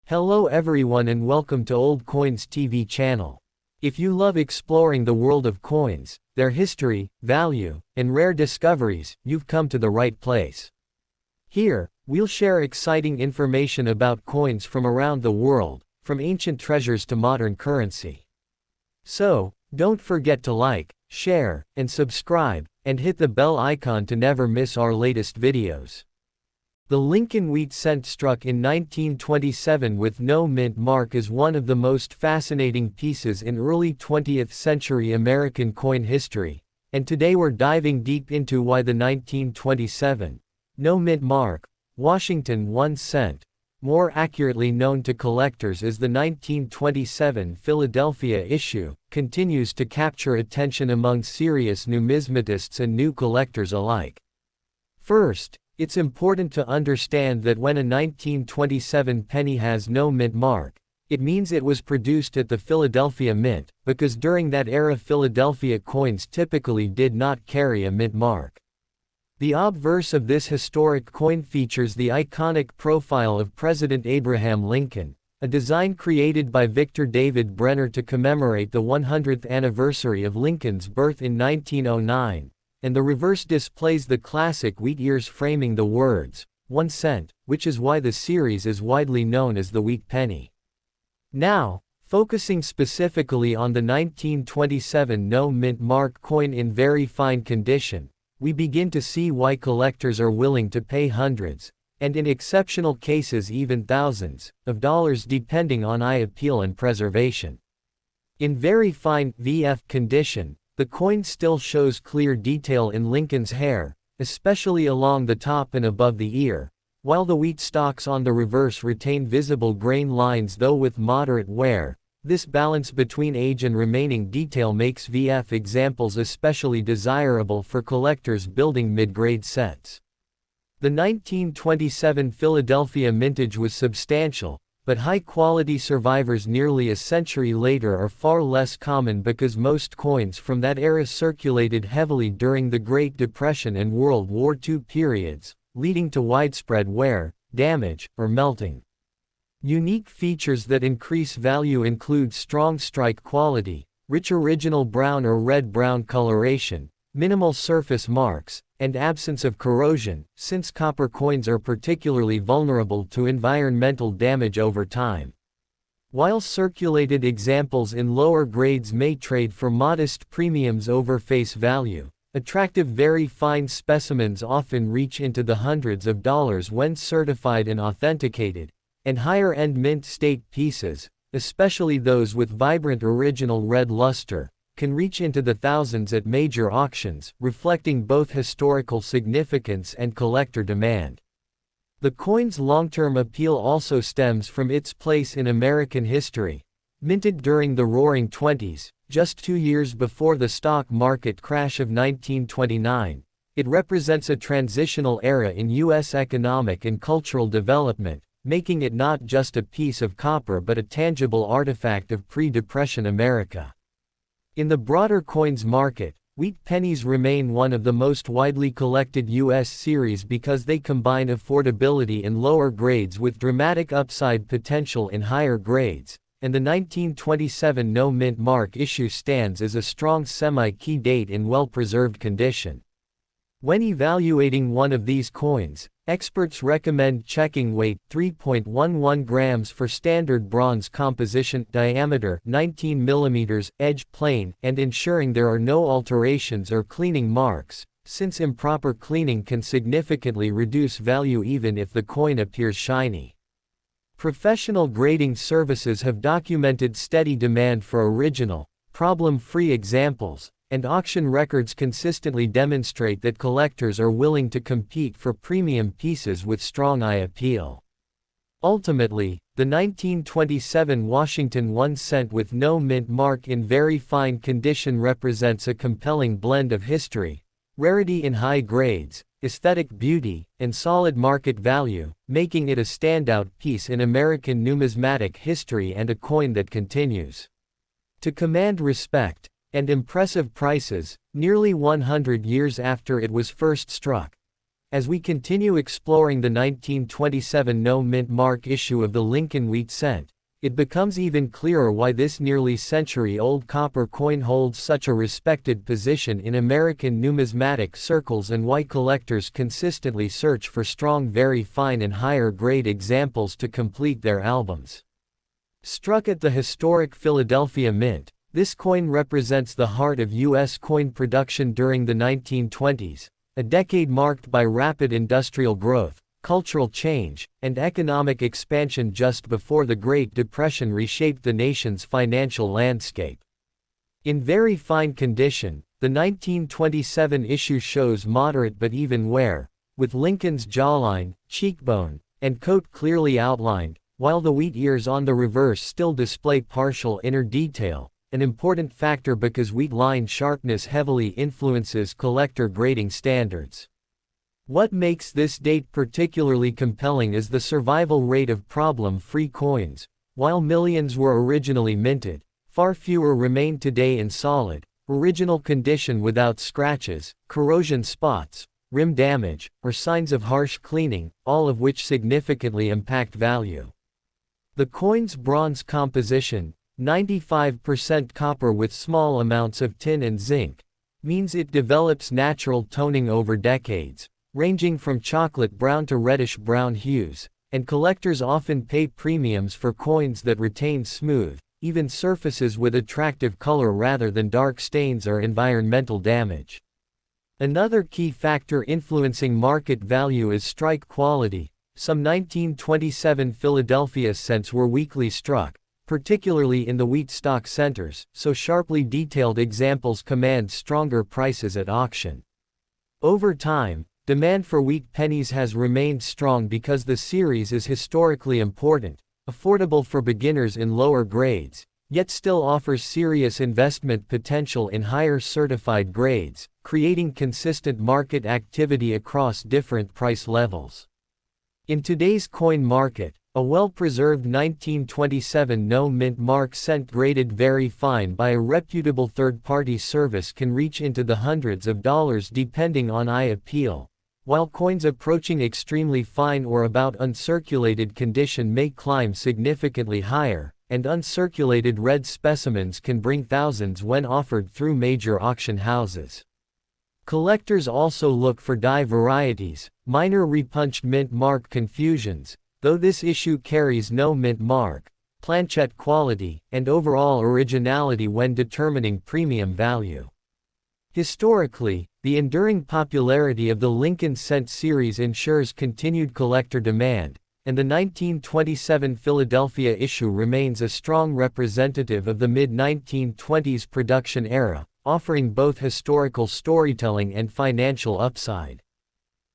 Hello everyone and welcome to Old Coins TV channel. If you love exploring the world of coins, their history, value, and rare discoveries, you've come to the right place. Here, we'll share exciting information about coins from around the world, from ancient treasures to modern currency. So, don't forget to like, share, and subscribe, and hit the bell icon to never miss our latest videos. The Lincoln wheat cent struck in 1927 with no mint mark is one of the most fascinating pieces in early 20th century American coin history, and today we're diving deep into why the 1927 no mint mark, Washington 1 cent, more accurately known to collectors as the 1927 Philadelphia issue, continues to capture attention among serious numismatists and new collectors alike. First, it's important to understand that when a 1927 penny has no mint mark, it means it was produced at the Philadelphia Mint, because during that era Philadelphia coins typically did not carry a mint mark. The obverse of this historic coin features the iconic profile of President Abraham Lincoln, a design created by Victor David Brenner to commemorate the 100th anniversary of Lincoln's birth in 1909. And the reverse displays the classic wheat ears framing the words, 1 cent, which is why the series is widely known as the wheat penny. Now, focusing specifically on the 1927 no mint mark coin in very fine condition, we begin to see why collectors are willing to pay hundreds, and in exceptional cases even thousands, of dollars depending on eye appeal and preservation. In very fine VF condition, the coin still shows clear detail in Lincoln's hair, especially along the top and above the ear, while the wheat stalks on the reverse retain visible grain lines though with moderate wear. This balance between age and remaining detail makes VF examples especially desirable for collectors building mid-grade sets. The 1927 Philadelphia mintage was substantial, but high-quality survivors nearly a century later are far less common because most coins from that era circulated heavily during the Great Depression and World War II periods, leading to widespread wear, damage, or melting. Unique features that increase value include strong strike quality, rich original brown or red-brown coloration, minimal surface marks, and absence of corrosion, since copper coins are particularly vulnerable to environmental damage over time. While circulated examples in lower grades may trade for modest premiums over face value, attractive very fine specimens often reach into the hundreds of dollars when certified and authenticated, and higher-end mint state pieces, especially those with vibrant original red luster, can reach into the thousands at major auctions, reflecting both historical significance and collector demand. The coin's long-term appeal also stems from its place in American history. Minted during the Roaring Twenties, just 2 years before the stock market crash of 1929, it represents a transitional era in U.S. economic and cultural development, making it not just a piece of copper but a tangible artifact of pre-Depression America. In the broader coins market, wheat pennies remain one of the most widely collected U.S. series because they combine affordability in lower grades with dramatic upside potential in higher grades, and the 1927 no mint mark issue stands as a strong semi-key date in well-preserved condition. When evaluating one of these coins, experts recommend checking weight 3.11 grams for standard bronze composition, diameter 19 mm, edge plain, and ensuring there are no alterations or cleaning marks, since improper cleaning can significantly reduce value even if the coin appears shiny. Professional grading services have documented steady demand for original, problem-free examples, and auction records consistently demonstrate that collectors are willing to compete for premium pieces with strong eye appeal. Ultimately, the 1927 Washington 1 cent with no mint mark in very fine condition represents a compelling blend of history, rarity in high grades, aesthetic beauty, and solid market value, making it a standout piece in American numismatic history and a coin that continues to command respect and impressive prices, nearly 100 years after it was first struck. As we continue exploring the 1927 no mint mark issue of the Lincoln wheat cent, it becomes even clearer why this nearly century-old copper coin holds such a respected position in American numismatic circles and why collectors consistently search for strong, very fine and higher-grade examples to complete their albums. Struck at the historic Philadelphia Mint, this coin represents the heart of U.S. coin production during the 1920s, a decade marked by rapid industrial growth, cultural change, and economic expansion just before the Great Depression reshaped the nation's financial landscape. In very fine condition, the 1927 issue shows moderate but even wear, with Lincoln's jawline, cheekbone, and coat clearly outlined, while the wheat ears on the reverse still display partial inner detail, an important factor because wheat line sharpness heavily influences collector grading standards. What makes this date particularly compelling is the survival rate of problem-free coins. While millions were originally minted, far fewer remain today in solid, original condition without scratches, corrosion spots, rim damage, or signs of harsh cleaning, all of which significantly impact value. The coin's bronze composition, 95% copper with small amounts of tin and zinc, means it develops natural toning over decades, ranging from chocolate brown to reddish brown hues, and collectors often pay premiums for coins that retain smooth, even surfaces with attractive color rather than dark stains or environmental damage. Another key factor influencing market value is strike quality. Some 1927 Philadelphia cents were weakly struck, particularly in the wheat stock centers, so sharply detailed examples command stronger prices at auction. Over time, demand for wheat pennies has remained strong because the series is historically important, affordable for beginners in lower grades, yet still offers serious investment potential in higher certified grades, creating consistent market activity across different price levels. In today's coin market, a well-preserved 1927 no mint mark cent graded very fine by a reputable third-party service can reach into the hundreds of dollars depending on eye appeal, while coins approaching extremely fine or about uncirculated condition may climb significantly higher, and uncirculated red specimens can bring thousands when offered through major auction houses. Collectors also look for die varieties, minor repunched mint mark confusions, though this issue carries no mint mark, planchette quality, and overall originality when determining premium value. Historically, the enduring popularity of the Lincoln cent series ensures continued collector demand, and the 1927 Philadelphia issue remains a strong representative of the mid-1920s production era, offering both historical storytelling and financial upside.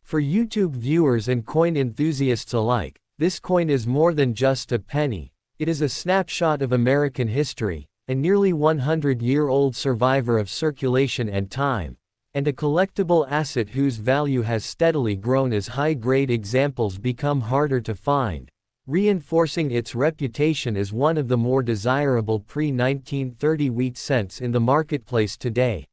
For YouTube viewers and coin enthusiasts alike, this coin is more than just a penny. It is a snapshot of American history, a nearly 100-year-old survivor of circulation and time, and a collectible asset whose value has steadily grown as high-grade examples become harder to find, reinforcing its reputation as one of the more desirable pre-1930 wheat cents in the marketplace today.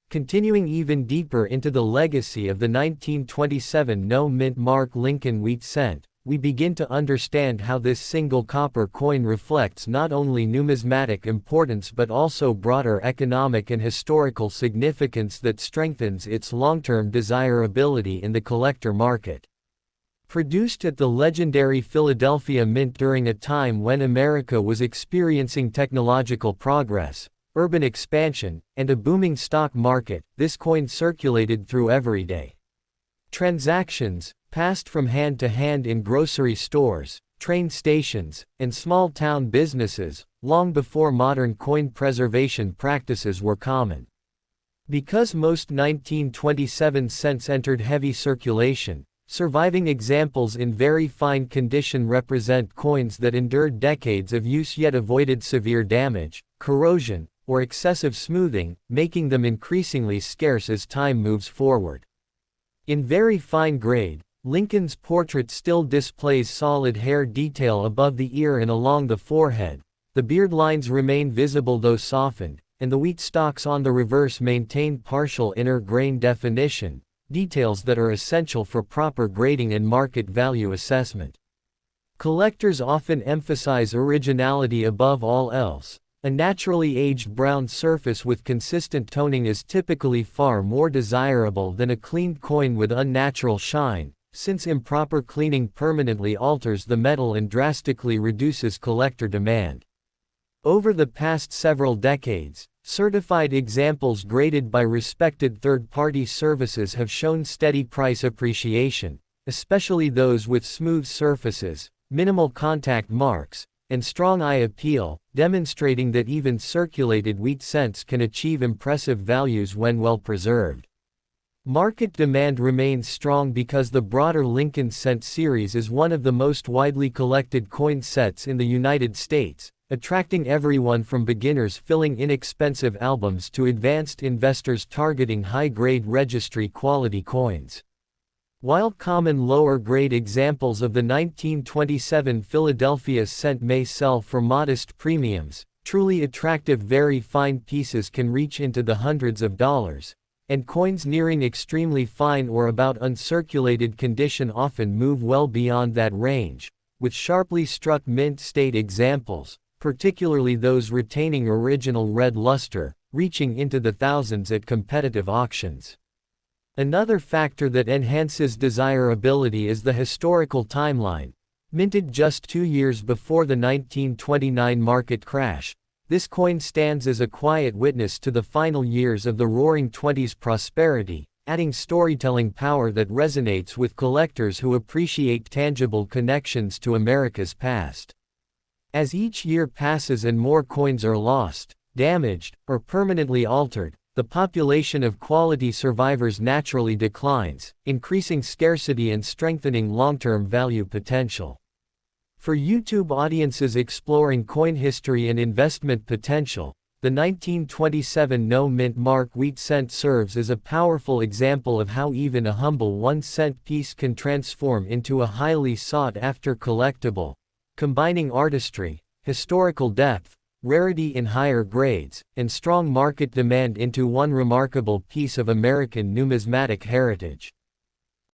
Continuing even deeper into the legacy of the 1927 no mint mark Lincoln wheat cent, we begin to understand how this single copper coin reflects not only numismatic importance but also broader economic and historical significance that strengthens its long-term desirability in the collector market. Produced at the legendary Philadelphia Mint during a time when America was experiencing technological progress, urban expansion, and a booming stock market, this coin circulated through everyday transactions, passed from hand to hand in grocery stores, train stations, and small-town businesses, long before modern coin preservation practices were common. Because most 1927 cents entered heavy circulation, surviving examples in very fine condition represent coins that endured decades of use yet avoided severe damage, corrosion, or excessive smoothing, making them increasingly scarce as time moves forward. In very fine grade, Lincoln's portrait still displays solid hair detail above the ear and along the forehead. The beard lines remain visible though softened, and the wheat stalks on the reverse maintain partial inner grain definition, details that are essential for proper grading and market value assessment. Collectors often emphasize originality above all else. A naturally aged brown surface with consistent toning is typically far more desirable than a cleaned coin with unnatural shine, since improper cleaning permanently alters the metal and drastically reduces collector demand. Over the past several decades, certified examples graded by respected third-party services have shown steady price appreciation, especially those with smooth surfaces, minimal contact marks, and strong eye appeal, demonstrating that even circulated wheat cents can achieve impressive values when well preserved. Market demand remains strong because the broader Lincoln Cent series is one of the most widely collected coin sets in the United States, attracting everyone from beginners filling inexpensive albums to advanced investors targeting high-grade registry-quality coins. While common lower-grade examples of the 1927 Philadelphia cent may sell for modest premiums, truly attractive very fine pieces can reach into the hundreds of dollars, and coins nearing extremely fine or about uncirculated condition often move well beyond that range, with sharply struck mint state examples, particularly those retaining original red luster, reaching into the thousands at competitive auctions. Another factor that enhances desirability is the historical timeline. Minted just 2 years before the 1929 market crash, this coin stands as a quiet witness to the final years of the Roaring Twenties prosperity, adding storytelling power that resonates with collectors who appreciate tangible connections to America's past. As each year passes and more coins are lost, damaged, or permanently altered, the population of quality survivors naturally declines, increasing scarcity and strengthening long-term value potential. For YouTube audiences exploring coin history and investment potential, the 1927 no-mint mark wheat cent serves as a powerful example of how even a humble 1-cent piece can transform into a highly sought-after collectible, combining artistry, historical depth, rarity in higher grades, and strong market demand into one remarkable piece of American numismatic heritage.